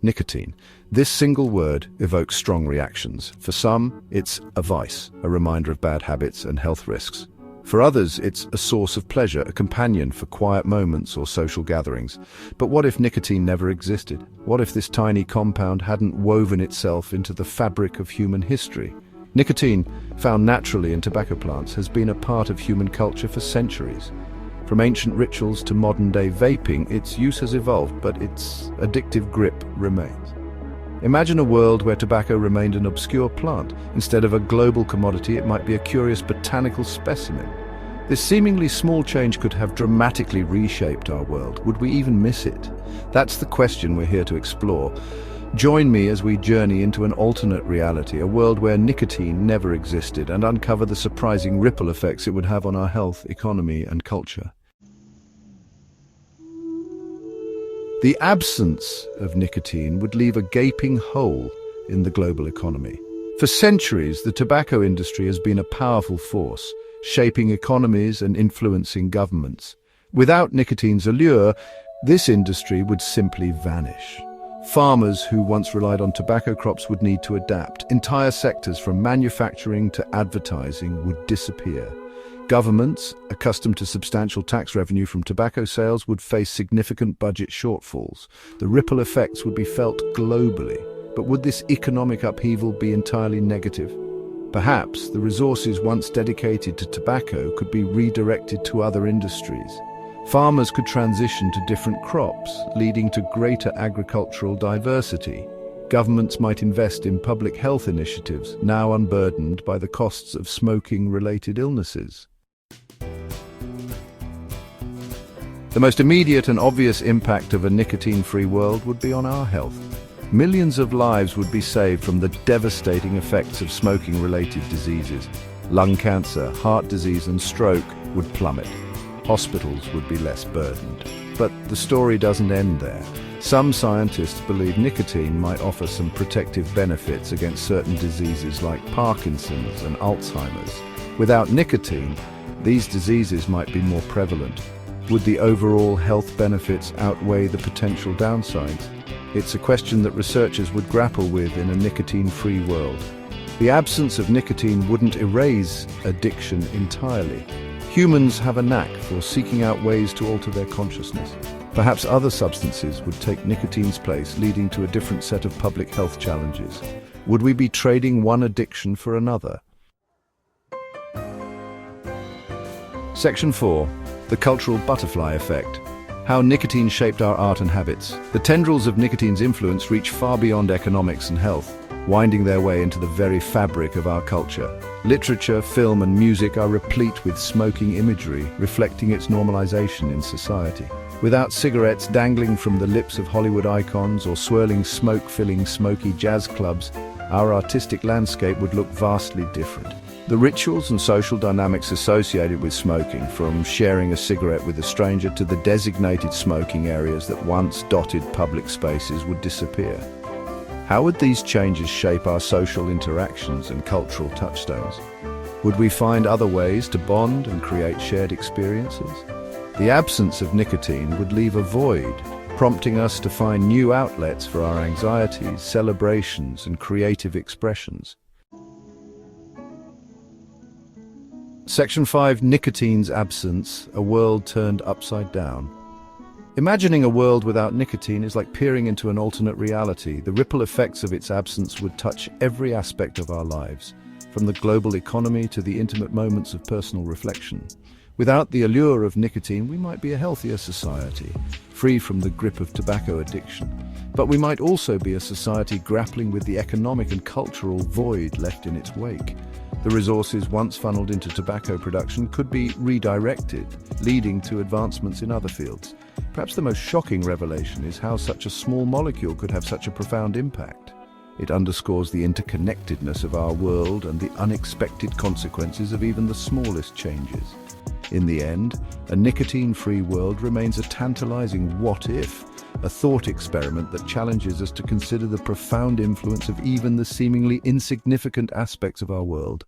Nicotine. This single word evokes strong reactions. For some, it's a vice, a reminder of bad habits and health risks. For others, it's a source of pleasure, a companion for quiet moments or social gatherings. But what if nicotine never existed? What if this tiny compound hadn't woven itself into the fabric of human history? Nicotine, found naturally in tobacco plants, has been a part of human culture for centuries. From ancient rituals to modern-day vaping, its use has evolved, but its addictive grip remains. Imagine a world where tobacco remained an obscure plant. Instead of a global commodity, it might be a curious botanical specimen. This seemingly small change could have dramatically reshaped our world. Would we even miss it? That's the question we're here to explore. Join me as we journey into an alternate reality, a world where nicotine never existed, and uncover the surprising ripple effects it would have on our health, economy, and culture. The absence of nicotine would leave a gaping hole in the global economy. For centuries, the tobacco industry has been a powerful force, shaping economies and influencing governments. Without nicotine's allure, this industry would simply vanish. Farmers who once relied on tobacco crops would need to adapt. Entire sectors from manufacturing to advertising would disappear. Governments, accustomed to substantial tax revenue from tobacco sales, would face significant budget shortfalls. The ripple effects would be felt globally. But would this economic upheaval be entirely negative? Perhaps the resources once dedicated to tobacco could be redirected to other industries. Farmers could transition to different crops, leading to greater agricultural diversity. Governments might invest in public health initiatives, now unburdened by the costs of smoking-related illnesses. The most immediate and obvious impact of a nicotine-free world would be on our health. Millions of lives would be saved from the devastating effects of smoking-related diseases. Lung cancer, heart disease, and stroke would plummet. Hospitals would be less burdened. But the story doesn't end there. Some scientists believe nicotine might offer some protective benefits against certain diseases like Parkinson's and Alzheimer's. Without nicotine, these diseases might be more prevalent. Would the overall health benefits outweigh the potential downsides? It's a question that researchers would grapple with in a nicotine-free world. The absence of nicotine wouldn't erase addiction entirely. Humans have a knack for seeking out ways to alter their consciousness. Perhaps other substances would take nicotine's place, leading to a different set of public health challenges. Would we be trading one addiction for another? Section 4. The cultural butterfly effect. How nicotine shaped our art and habits. The tendrils of nicotine's influence reach far beyond economics and health, winding their way into the very fabric of our culture. Literature, film, and music are replete with smoking imagery, reflecting its normalization in society. Without cigarettes dangling from the lips of Hollywood icons or swirling smoke-filling smoky jazz clubs, our artistic landscape would look vastly different. The rituals and social dynamics associated with smoking, from sharing a cigarette with a stranger to the designated smoking areas that once dotted public spaces, would disappear. How would these changes shape our social interactions and cultural touchstones? Would we find other ways to bond and create shared experiences? The absence of nicotine would leave a void, prompting us to find new outlets for our anxieties, celebrations, and creative expressions. Section 5. Nicotine's absence, a world turned upside down. Imagining a world without nicotine is like peering into an alternate reality. The ripple effects of its absence would touch every aspect of our lives, from the global economy to the intimate moments of personal reflection. Without the allure of nicotine, we might be a healthier society, free from the grip of tobacco addiction. But we might also be a society grappling with the economic and cultural void left in its wake. The resources once funneled into tobacco production could be redirected, leading to advancements in other fields. Perhaps the most shocking revelation is how such a small molecule could have such a profound impact. It underscores the interconnectedness of our world and the unexpected consequences of even the smallest changes. In the end, a nicotine-free world remains a tantalizing what-if, a thought experiment that challenges us to consider the profound influence of even the seemingly insignificant aspects of our world.